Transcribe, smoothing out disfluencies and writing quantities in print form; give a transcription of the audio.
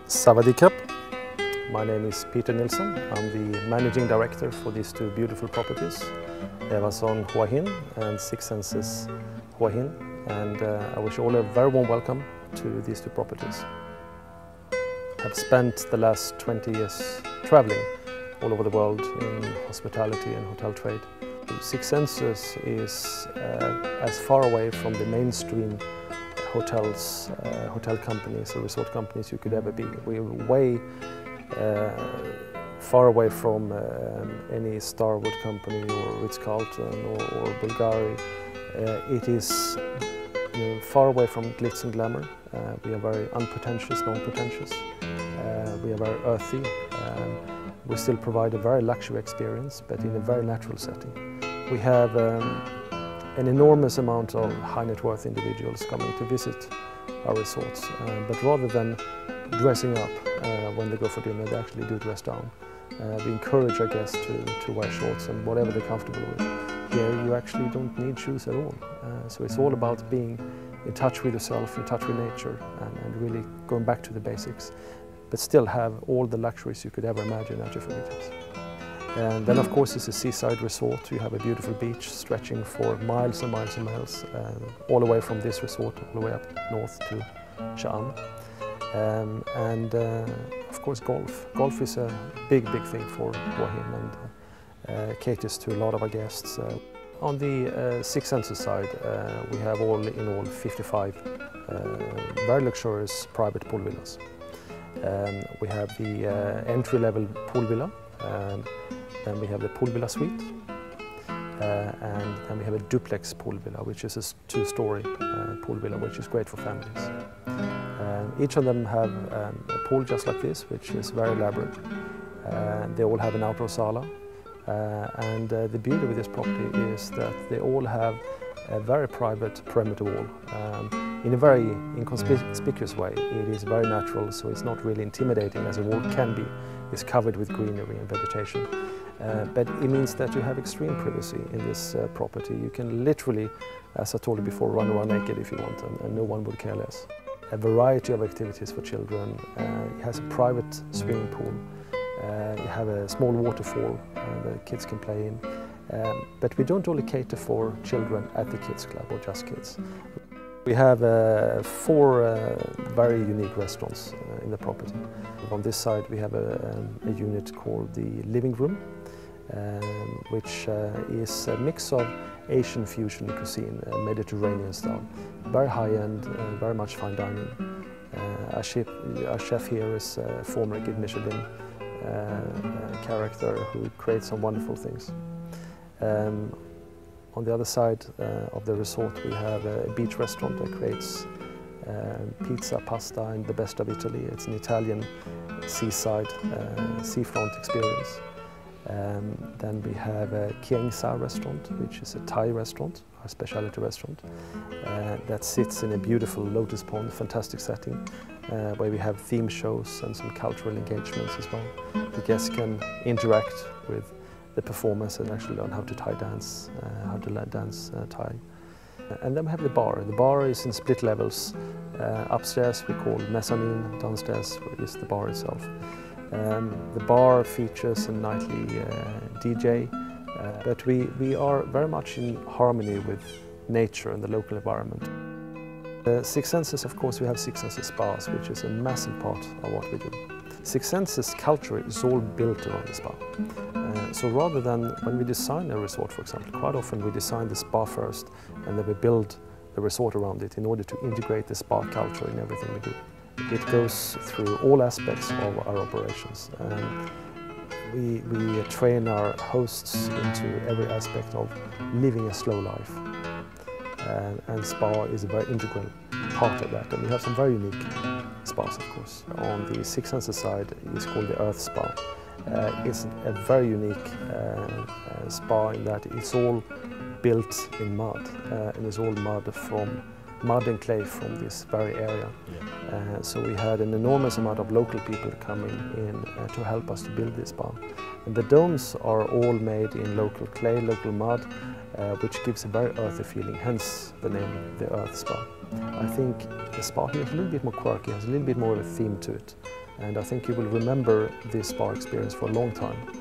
Sawadee Krap. My name is Peter Nilsson. I'm the managing director for these two beautiful properties, Evason Hua Hin and Six Senses Hua Hin. And I wish you all a very warm welcome to these two properties. I've spent the last 20 years traveling all over the world in hospitality and hotel trade. Six Senses is as far away from the mainstream hotels, hotel companies or resort companies you could ever be. We're way far away from any Starwood company or Ritz-Carlton or Bulgari. It is far away from glitz and glamour. We are very unpretentious, non-pretentious. We are very earthy. We still provide a very luxury experience, but in a very natural setting. We have an enormous amount of high net worth individuals coming to visit our resorts, but rather than dressing up when they go for dinner, they actually do dress down. We encourage our guests to wear shorts and whatever they're comfortable with. Here you actually don't need shoes at all, so it's all about being in touch with yourself, in touch with nature, and really going back to the basics, but still have all the luxuries you could ever imagine at your fingertips. And then of course it's a seaside resort. You have a beautiful beach stretching for miles and miles and miles, all the way from this resort all the way up north to Cham. And of course golf. Golf is a big thing for Hua Hin and caters to a lot of our guests. On the Six Senses side, we have all in all 55 very luxurious private pool villas. We have the entry-level pool villa. Then we have the pool villa suite, and then we have a duplex pool villa, which is a two-story pool villa, which is great for families. Each of them have a pool just like this, which is very elaborate. They all have an outdoor sauna, and the beauty with this property is that they all have a very private perimeter wall. In a very inconspicuous way. It is very natural, so it's not really intimidating as a wall can be. It's covered with greenery and vegetation. But it means that you have extreme privacy in this property. You can literally, as I told you before, run around naked if you want, and no one would care less. A variety of activities for children. It has a private swimming pool. You have a small waterfall the kids can play in. But we don't only cater for children at the kids club or just kids. We have 4 very unique restaurants in the property. On this side we have a unit called the living room, which is a mix of Asian fusion cuisine, Mediterranean style. Very high-end, very much fine dining. Our chef here is a former Guide Michelin character who creates some wonderful things. On the other side of the resort we have a beach restaurant that creates pizza, pasta and the best of Italy. It's an Italian seaside, seafront experience. Then we have a Kieng Sa restaurant, which is a Thai restaurant, our specialty restaurant, that sits in a beautiful lotus pond, fantastic setting, where we have theme shows and some cultural engagements as well. The guests can interact with the performers and actually learn how to Thai dance, how to dance Thai. And then we have the bar. The bar is in split levels. Upstairs we call mezzanine, downstairs is the bar itself. The bar features a nightly DJ, but we are very much in harmony with nature and the local environment. Six Senses, of course, we have Six Senses spas, which is a massive part of what we do. Six Senses culture is all built around the spa. So rather than when we design a resort, for example, quite often we design the spa first and then we build the resort around it in order to integrate the spa culture in everything we do. It goes through all aspects of our operations. We train our hosts into every aspect of living a slow life. And spa is a very integral part of that. And we have some very unique spas, of course. On the Six Senses side, it's called the Earth Spa. It's a very unique spa in that it's all built in mud, and it's all mud and clay from this very area. So we had an enormous amount of local people coming in to help us to build this spa. And the domes are all made in local clay, local mud, which gives a very earthy feeling, hence the name, the Earth Spa. I think the spa here is a little bit more quirky, has a little bit more of a theme to it. And I think you will remember this spa experience for a long time.